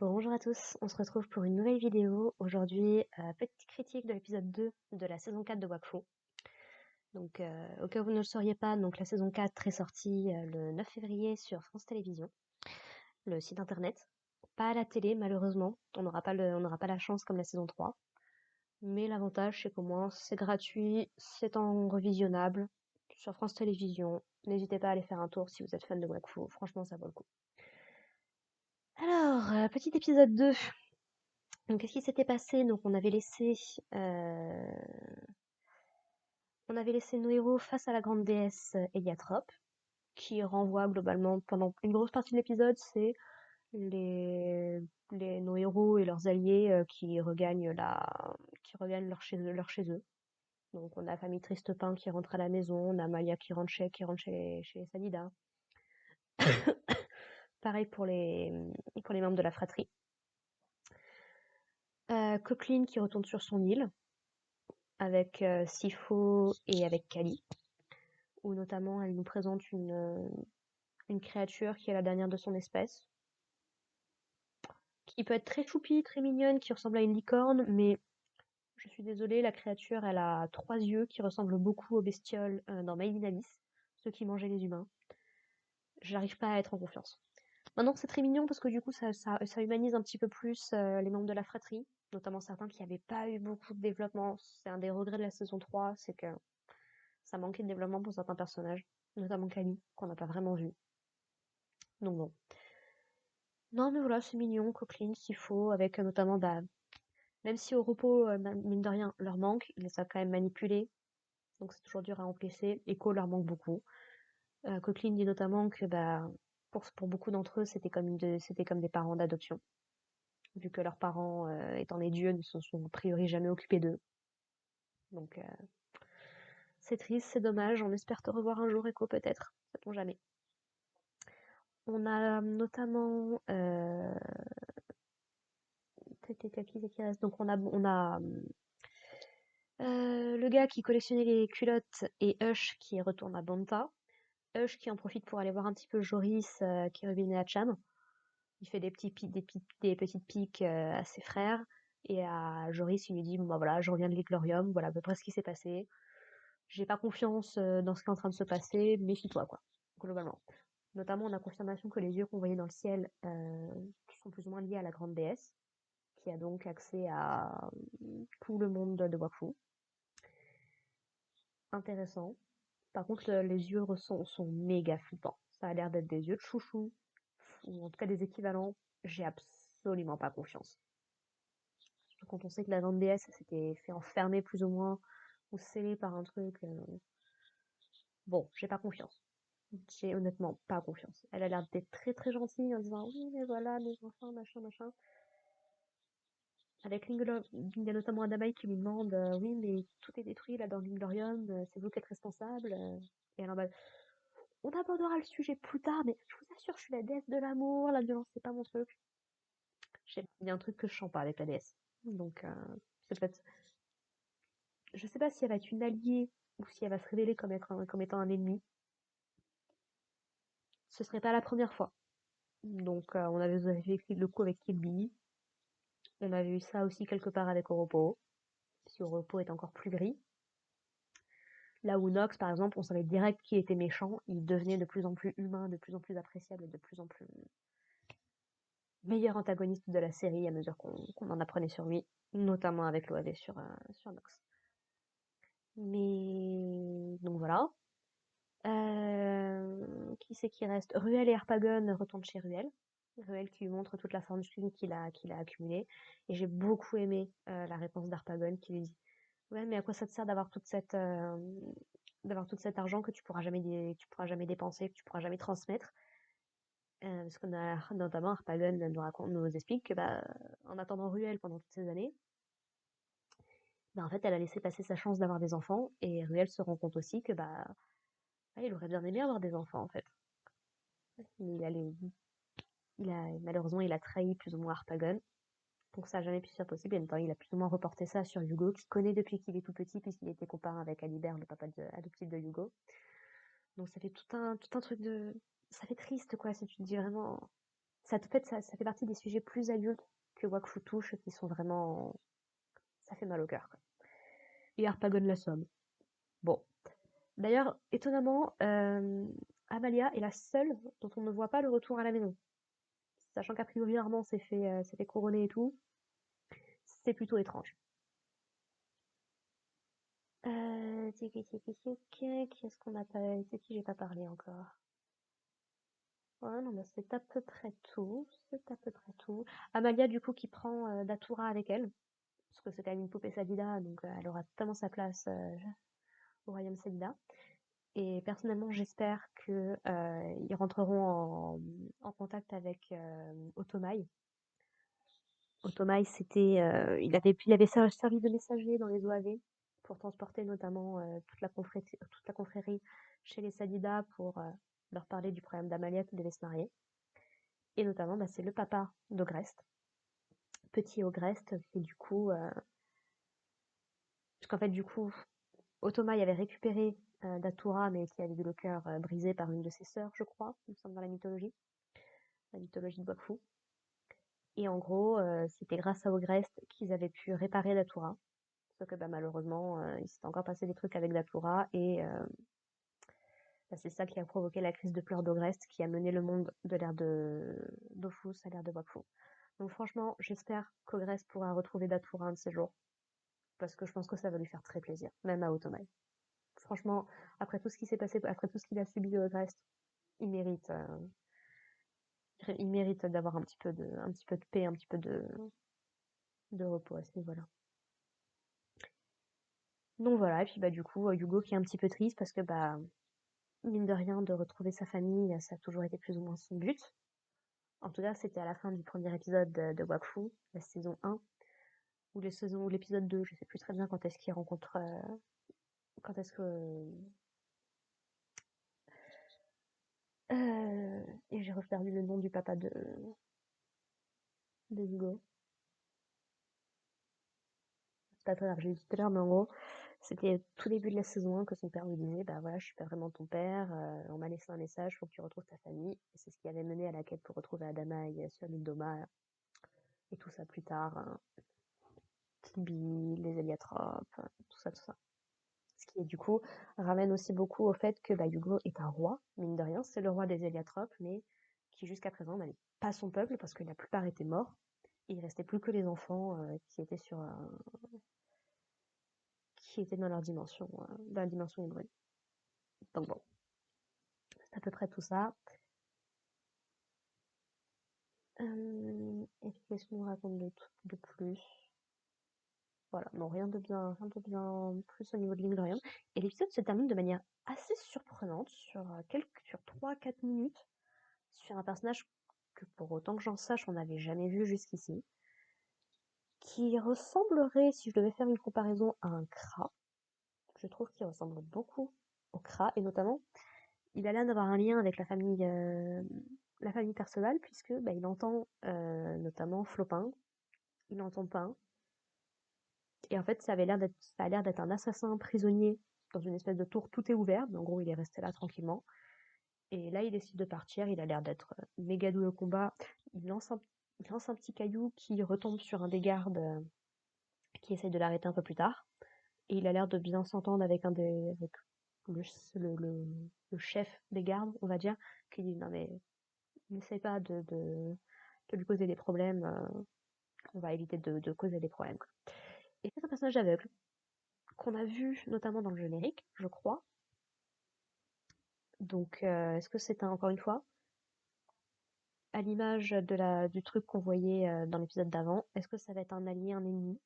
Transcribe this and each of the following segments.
Bonjour à tous, on se retrouve pour une nouvelle vidéo. Aujourd'hui, petite critique de l'épisode 2 de la saison 4 de Wakfu. Donc, au cas où vous ne le sauriez pas, donc la saison 4 est sortie le 9 février sur France Télévisions, le site internet. Pas à la télé, malheureusement. On n'aura pas la chance comme la saison 3. Mais l'avantage, c'est qu'au moins, c'est gratuit, c'est en revisionnable sur France Télévisions. N'hésitez pas à aller faire un tour si vous êtes fan de Wakfu. Franchement, ça vaut le coup. Alors, petit épisode 2. Donc, qu'est-ce qui s'était passé? Donc, on avait laissé nos héros face à la grande déesse Héliatrope, qui renvoie globalement pendant une grosse partie de l'épisode, c'est les, nos héros et leurs alliés qui regagnent leur chez eux. Donc, on a la famille Tristepin qui rentre à la maison, on a Malia qui rentre chez Salida. Pareil pour les membres de la fratrie. Coqueline qui retourne sur son île avec Sifo et avec Kali, où notamment elle nous présente une créature qui est la dernière de son espèce, qui peut être très choupie, très mignonne, qui ressemble à une licorne, mais je suis désolée, la créature, elle a 3 yeux qui ressemblent beaucoup aux bestioles dans Made in Abyss, ceux qui mangeaient les humains. J'arrive pas à être en confiance. Maintenant, c'est très mignon parce que du coup, ça humanise un petit peu plus les membres de la fratrie, notamment certains qui n'avaient pas eu beaucoup de développement. C'est un des regrets de la saison 3, c'est que ça manquait de développement pour certains personnages, notamment Kali, qu'on n'a pas vraiment vu. Donc bon. Non, mais voilà, c'est mignon, Coqueline, s'il faut, avec notamment, même si au repos, mine de rien, leur manque, ils les savent quand même manipuler, donc c'est toujours dur à remplacer. Echo leur manque beaucoup. Coqueline dit notamment que pour beaucoup d'entre eux, c'était comme des parents d'adoption, vu que leurs parents, étant des dieux, ne se sont a priori jamais occupés d'eux. Donc c'est triste, c'est dommage, on espère te revoir un jour, Echo, peut-être, sait-on jamais. On a notamment qui reste. Donc on a le gars qui collectionnait les culottes et Hush qui retourne à Banta. Hush qui en profite pour aller voir un petit peu Joris qui revenait à Cham. Il fait des petites piques à ses frères. Et à Joris, il lui dit, bon, bah voilà, je reviens de l'Iglorium, voilà à peu près ce qui s'est passé. J'ai pas confiance dans ce qui est en train de se passer, méfie-toi, quoi, globalement. Notamment, on a confirmation que les yeux qu'on voyait dans le ciel sont plus ou moins liés à la grande déesse, qui a donc accès à tout le monde de Wakfu. Intéressant. Par contre, les yeux sont méga flippants. Ça a l'air d'être des yeux de chouchou, ou en tout cas des équivalents. J'ai absolument pas confiance. Surtout quand on sait que la grande déesse s'était fait enfermer plus ou moins, ou sceller par un truc. Bon, j'ai pas confiance. J'ai honnêtement pas confiance. Elle a l'air d'être très très gentille en disant oui, mais voilà, les enfants, machin, machin. Avec Linglo, il y a notamment Adamaï qui lui demande oui, mais tout est détruit là dans l'Inglorium, c'est vous qui êtes responsable. Et elle en mode on abordera le sujet plus tard, mais je vous assure, je suis la déesse de l'amour, la violence, c'est pas mon truc. Il y a un truc que je sens pas avec la déesse. Donc, c'est peut-être. Je sais pas si elle va être une alliée ou si elle va se révéler comme étant un ennemi. Ce serait pas la première fois. Donc, on avait vu le coup avec Kilby. On avait eu ça aussi quelque part avec Oropo. Si Oropo est encore plus gris. Là où Nox, par exemple, on savait direct qu'il était méchant. Il devenait de plus en plus humain, de plus en plus appréciable et de plus en plus meilleur antagoniste de la série à mesure qu'on en apprenait sur lui, notamment avec l'OAV sur Nox. Mais donc voilà. Qui c'est qui reste? Ruel et Harpagon retournent chez Ruel. Ruel qui lui montre toute la fortune qu'il a accumulée. Et j'ai beaucoup aimé la réponse d'Harpagon qui lui dit ouais, mais à quoi ça te sert d'avoir tout cet argent que tu pourras jamais dépenser, que tu pourras jamais transmettre? Parce qu'on a notamment Harpagon nous explique que en attendant Ruel pendant toutes ces années, en fait elle a laissé passer sa chance d'avoir des enfants et Ruel se rend compte aussi que il aurait bien aimé avoir des enfants en fait. Il a, les- Malheureusement il a trahi plus ou moins Harpagon, donc ça n'a jamais pu se faire possible. Et en même temps, il a plus ou moins reporté ça sur Hugo, qu'il connaît depuis qu'il est tout petit, puisqu'il était copain avec Alibert, le papa adoptif de Hugo. Donc ça fait tout un truc de. Ça fait triste, quoi, si tu te dis vraiment. ça fait partie des sujets plus adultes que Wakfu touche, qui sont vraiment, ça fait mal au cœur, quoi. Et Harpagon la somme. Bon. D'ailleurs, étonnamment, Amalia est la seule dont on ne voit pas le retour à la maison. Sachant qu'a priori, Armand s'est fait couronner et tout. C'est plutôt étrange. Qui est-ce qu'on a pas, de qui j'ai pas parlé encore? Ouais, non, bah, c'est à peu près tout. C'est à peu près tout. Amalia, du coup, qui prend Datura avec elle. Parce que c'est quand même une poupée Sadida, donc elle aura totalement sa place au royaume Sadida. Et personnellement, j'espère que ils rentreront en contact avec Otomai. Otomai, il avait servi de messager dans les OAV pour transporter notamment toute la confrérie chez les Sadida pour leur parler du problème d'Amalia qui devait se marier. Et notamment, bah, c'est le papa d'Ogrest, petit Ogrest, qui du coup, parce qu'en fait, du coup, Otomai avait récupéré Datura, mais qui avait eu le cœur brisé par une de ses sœurs, je crois, il me semble dans la mythologie de Wakfu. Et en gros, c'était grâce à Ogrest qu'ils avaient pu réparer Datura. Sauf que bah, malheureusement, il s'est encore passé des trucs avec Datura et bah, c'est ça qui a provoqué la crise de pleurs d'Ogrest qui a mené le monde de l'ère de Dofus à l'ère de Wakfu. Donc franchement, j'espère qu'Ogrest pourra retrouver Datura un de ces jours parce que je pense que ça va lui faire très plaisir, même à Otomai. Franchement, après tout ce qui s'est passé, après tout ce qu'il a subi de Ogrest, il mérite, euh, il mérite d'avoir un petit peu de paix, un petit peu de repos à ce niveau-là. Donc voilà, et puis bah du coup, Hugo qui est un petit peu triste parce que bah mine de rien, de retrouver sa famille, ça a toujours été plus ou moins son but. En tout cas, c'était à la fin du premier épisode de Wakfu, la saison 1, ou l'épisode 2, je sais plus très bien quand est-ce qu'il rencontre, quand est-ce que, et j'ai reperdu le nom du papa de Hugo. C'est pas très grave, j'ai dit tout à l'heure, mais en gros, c'était tout début de la saison 1 que son père lui disait, bah voilà, je suis pas vraiment ton père, on m'a laissé un message, faut que tu retrouves ta famille. Et c'est ce qui avait mené à la quête pour retrouver Adamaï sur l'île d'Oma, et tout ça plus tard, hein. Tibi, les héliotropes, tout ça, tout ça. Ce qui, du coup, ramène aussi beaucoup au fait que bah, Hugo est un roi, mine de rien, c'est le roi des héliotropes, mais qui jusqu'à présent n'avait pas son peuple parce que la plupart étaient morts. Et il restait plus que les enfants qui étaient dans la dimension hybride. Donc bon, c'est à peu près tout ça. Et qu'est-ce qu'on raconte de plus? Voilà, non, rien de bien plus au niveau de l'Inglourion. Et l'épisode se termine de manière assez surprenante sur 3-4 minutes sur un personnage que pour autant que j'en sache, on n'avait jamais vu jusqu'ici, qui ressemblerait, si je devais faire une comparaison, à un Kra. Je trouve qu'il ressemble beaucoup au Kra, et notamment, il a l'air d'avoir un lien avec la famille Perceval, puisque bah, il entend notamment Flopin, il entend Pain, et en fait, ça a l'air d'être un assassin prisonnier dans une espèce de tour, tout est ouvert, mais en gros, il est resté là tranquillement. Et là, il décide de partir, il a l'air d'être méga doué au combat. Il lance un, il lance un petit caillou qui retombe sur un des gardes qui essaye de l'arrêter un peu plus tard. Et il a l'air de bien s'entendre avec le, le, le, le chef des gardes, on va dire, qui dit non mais n'essaye pas de lui causer des problèmes, on va éviter de causer des problèmes, quoi. Et c'est un personnage aveugle qu'on a vu notamment dans le générique, je crois. Donc, est-ce que c'est encore une fois, à l'image du truc qu'on voyait dans l'épisode d'avant, est-ce que ça va être un allié, un ennemi?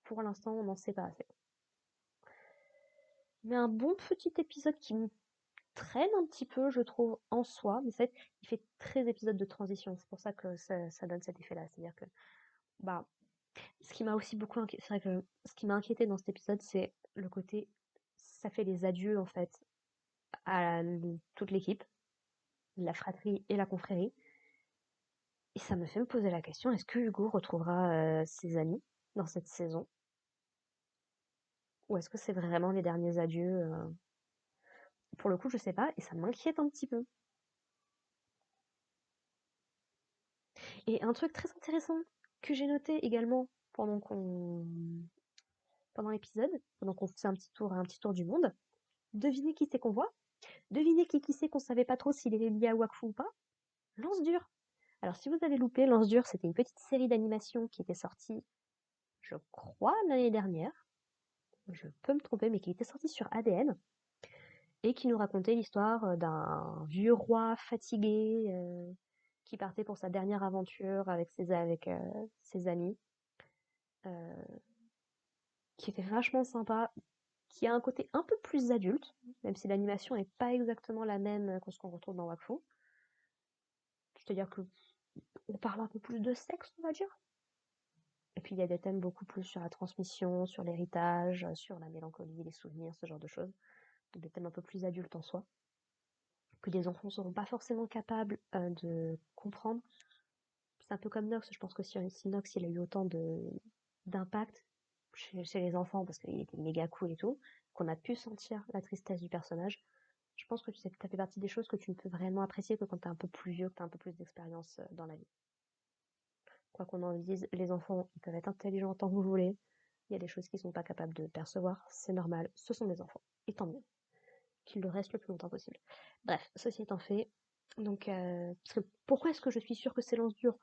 Pour l'instant, on n'en sait pas assez. Mais un bon petit épisode qui me traîne un petit peu, je trouve, en soi, mais c'est vrai qu'il fait très épisode de transition. C'est pour ça que ça donne cet effet-là. C'est-à-dire que, bah, ce qui m'a aussi beaucoup inquiété, c'est vrai que ce qui m'a inquiété dans cet épisode, c'est le côté, ça fait les adieux, en fait, à toute l'équipe, la fratrie et la confrérie. Et ça me fait me poser la question, est-ce que Hugo retrouvera ses amis dans cette saison? Ou est-ce que c'est vraiment les derniers adieux? Pour le coup, je sais pas, et ça m'inquiète un petit peu. Et un truc très intéressant que j'ai noté également pendant l'épisode, pendant qu'on faisait un petit tour du monde, devinez qui c'est qu'on voit? Devinez qui c'est qu'on savait pas trop s'il est lié à Wakfu ou pas? Lance Dur. Alors si vous avez loupé, Lance Dur, c'était une petite série d'animation qui était sortie, je crois, l'année dernière. Je peux me tromper, mais qui était sortie sur ADN et qui nous racontait l'histoire d'un vieux roi fatigué qui partait pour sa dernière aventure avec ses amis, euh, qui était vachement sympa, qui a un côté un peu plus adulte, même si l'animation n'est pas exactement la même que ce qu'on retrouve dans Wakfu. C'est-à-dire que on parle un peu plus de sexe, on va dire. Et puis il y a des thèmes beaucoup plus sur la transmission, sur l'héritage, sur la mélancolie, les souvenirs, ce genre de choses. Donc des thèmes un peu plus adultes en soi, que les enfants ne seront pas forcément capables de comprendre. C'est un peu comme Nox, je pense que si Nox il a eu autant d'impact chez les enfants, parce qu'il était méga cool et tout, qu'on a pu sentir la tristesse du personnage, je pense que ça fait partie des choses que tu ne peux vraiment apprécier que quand t'es un peu plus vieux, que t'as un peu plus d'expérience dans la vie. Quoi qu'on en dise, les enfants, ils peuvent être intelligents tant que vous voulez. Il y a des choses qu'ils sont pas capables de percevoir, c'est normal, ce sont des enfants. Et tant mieux, qu'ils le restent le plus longtemps possible. Bref, ceci étant fait, donc, pourquoi est-ce que je suis sûre que c'est Lance Dur?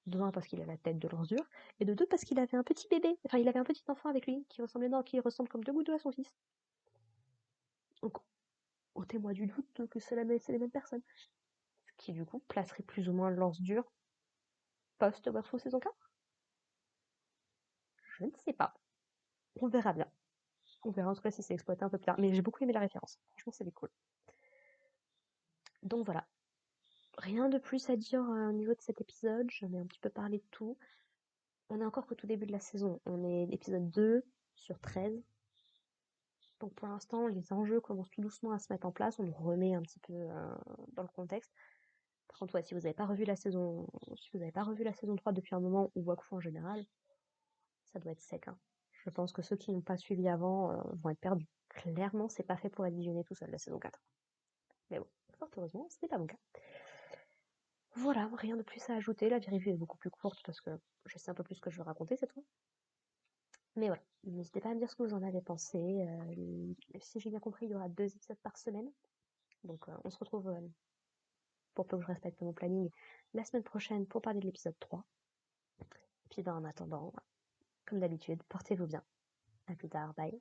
De un, parce qu'il a la tête de Lance Dur, et de deux, parce qu'il avait un petit bébé, enfin, il avait un petit enfant avec lui, qui ressemble comme deux gouttes d'eau à son fils. Donc, au témoin du doute que c'est les mêmes personnes. Ce qui, du coup, placerait plus ou moins Lance Dur post-Werewolf saison 4. Je ne sais pas. On verra bien. On verra en tout cas si c'est exploité un peu plus tard. Mais j'ai beaucoup aimé la référence. Franchement, c'était cool. Donc voilà. Rien de plus à dire au niveau de cet épisode. J'en ai un petit peu parlé de tout. On est encore qu'au tout début de la saison. On est l'épisode 2 sur 13. Donc pour l'instant, les enjeux commencent tout doucement à se mettre en place. On nous remet un petit peu dans le contexte. Par contre, ouais, si vous n'avez pas revu la saison 3 depuis un moment, ou Wakfu en général, ça doit être sec, hein. Je pense que ceux qui n'ont pas suivi avant vont être perdus. Clairement, c'est pas fait pour être visionné tout seul, la saison 4. Mais bon, fort heureusement, ce n'est pas mon cas. Voilà, rien de plus à ajouter. La review est beaucoup plus courte parce que je sais un peu plus ce que je veux raconter cette fois. Mais voilà, n'hésitez pas à me dire ce que vous en avez pensé. Si j'ai bien compris, il y aura 2 épisodes par semaine. Donc on se retrouve, pour peu que je respecte mon planning, la semaine prochaine pour parler de l'épisode 3. Et puis en attendant, comme d'habitude, portez-vous bien. À plus tard, bye.